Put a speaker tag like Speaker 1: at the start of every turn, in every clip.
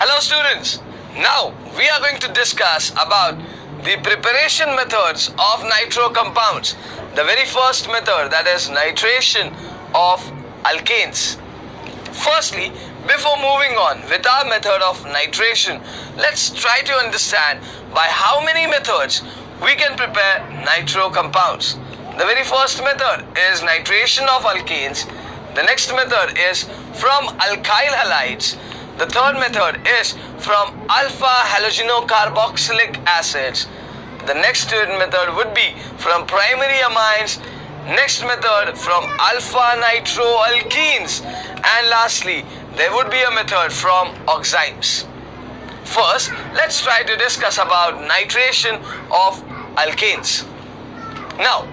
Speaker 1: Hello students, now we are going to discuss about the preparation methods of nitro compounds. The very first method, that is nitration of alkanes. Firstly, before moving on with our method of nitration, let's try to understand by how many methods we can prepare nitro compounds. The very first method is nitration of alkanes. The next method is from alkyl halides. The third method is from alpha halogenocarboxylic acids. The next method would be from primary amines. Next method from alpha nitroalkenes. And lastly, there would be a method from oximes. First, let's try to discuss about nitration of alkanes. Now,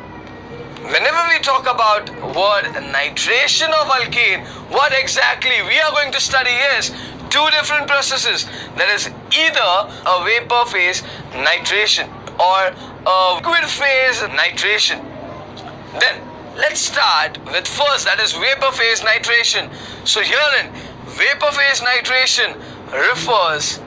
Speaker 1: whenever we talk about word nitration of alkane, what exactly we are going to study is two different processes. That is either a vapor phase nitration or a liquid phase nitration. Then let's start with first, that is vapor phase nitration. So herein, vapor phase nitration refers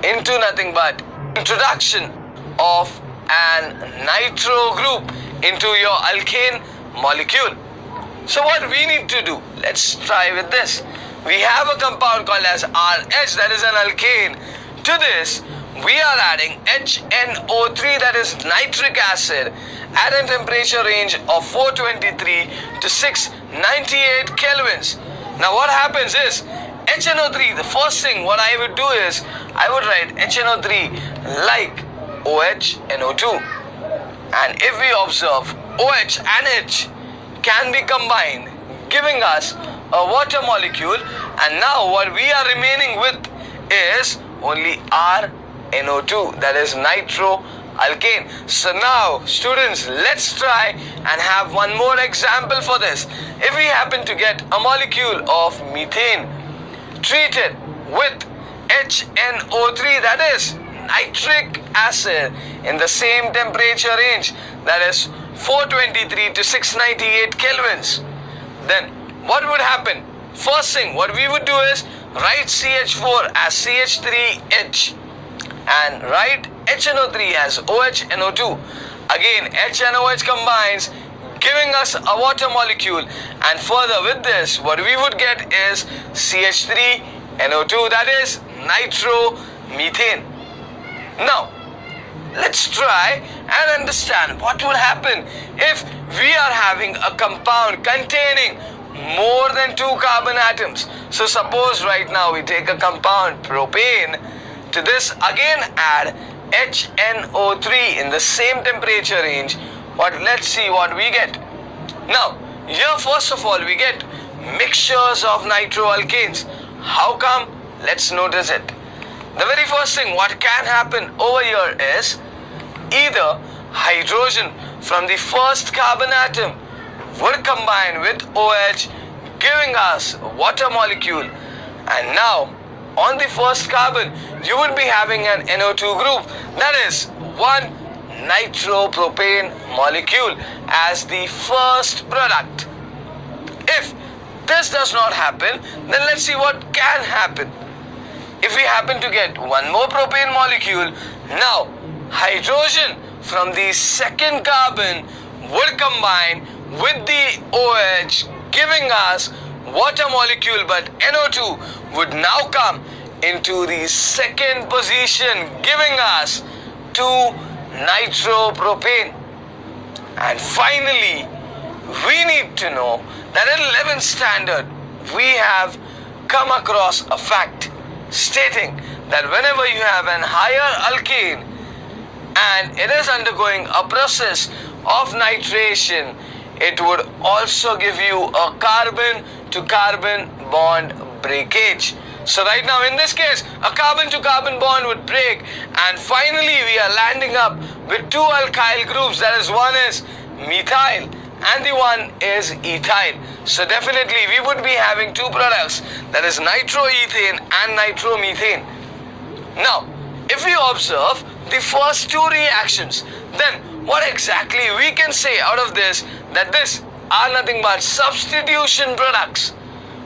Speaker 1: into nothing but introduction of an nitro group into your alkane molecule. So what we need to do, let's try with this. We have a compound called as RH, that is an alkane. To this, we are adding HNO3, that is nitric acid, at a temperature range of 423 to 698 kelvins. Now what happens is, HNO3, the first thing what I would do is, I would write HNO3 like OHNO2. And if we observe, OH and H can be combined, giving us a water molecule, and now what we are remaining with is only RNO2, that is nitroalkane. So now students, let's try and have one more example for this. If we happen to get a molecule of methane treated with HNO3, that is nitric acid, in the same temperature range, that is 423 to 698 kelvins, then what would happen? First thing what we would do is write CH4 as CH3H and write HNO3 as OHNO2. Again, H and OH combines, giving us a water molecule, and further with this what we would get is CH3NO2, that is nitromethane. Now let's try and understand what will happen if we are having a compound containing more than 2 carbon atoms. So suppose right now we take a compound propane. To this again add HNO3 in the same temperature range. Let's see what we get. Now here first of all we get mixtures of nitroalkanes. How come? Let's notice it. The very first thing what can happen over here is either hydrogen from the first carbon atom would combine with OH, giving us water molecule, and now on the first carbon you would be having an NO2 group, that is one nitropropane molecule as the first product. If this does not happen, then let's see what can happen. If we happen to get one more propane molecule, now hydrogen from the second carbon would combine with the OH, giving us water molecule, but NO2 would now come into the second position, giving us 2 nitropropane. And finally, we need to know that in 11th standard we have come across a fact stating that whenever you have an higher alkane and it is undergoing a process of nitration, it would also give you a carbon to carbon bond breakage. So right now in this case, a carbon to carbon bond would break, and finally we are landing up with 2 alkyl groups, that is one is methyl and the one is ethyl. So definitely we would be having 2 products, that is nitroethane and nitromethane. Now if we observe the first 2 reactions, then what exactly we can say out of this, that this are nothing but substitution products.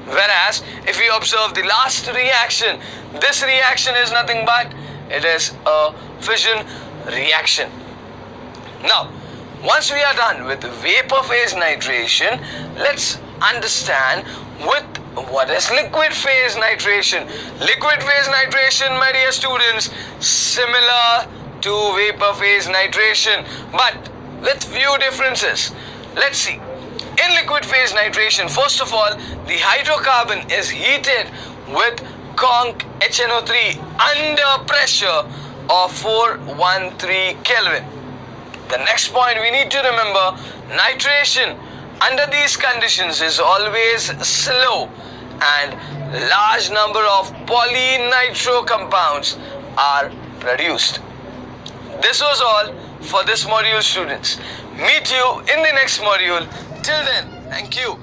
Speaker 1: Whereas if we observe the last reaction, this reaction is nothing but it is a fission reaction. Now, once we are done with vapor phase nitration, let's understand with what is liquid phase nitration. Liquid phase nitration, my dear students, similar to vapor phase nitration, but with few differences. Let's see. In liquid phase nitration, first of all, the hydrocarbon is heated with conc HNO3 under pressure of 413 Kelvin. The next point we need to remember, nitration under these conditions is always slow and large number of polynitro compounds are produced. This was all for this module, students. Meet you in the next module. Till then, thank you.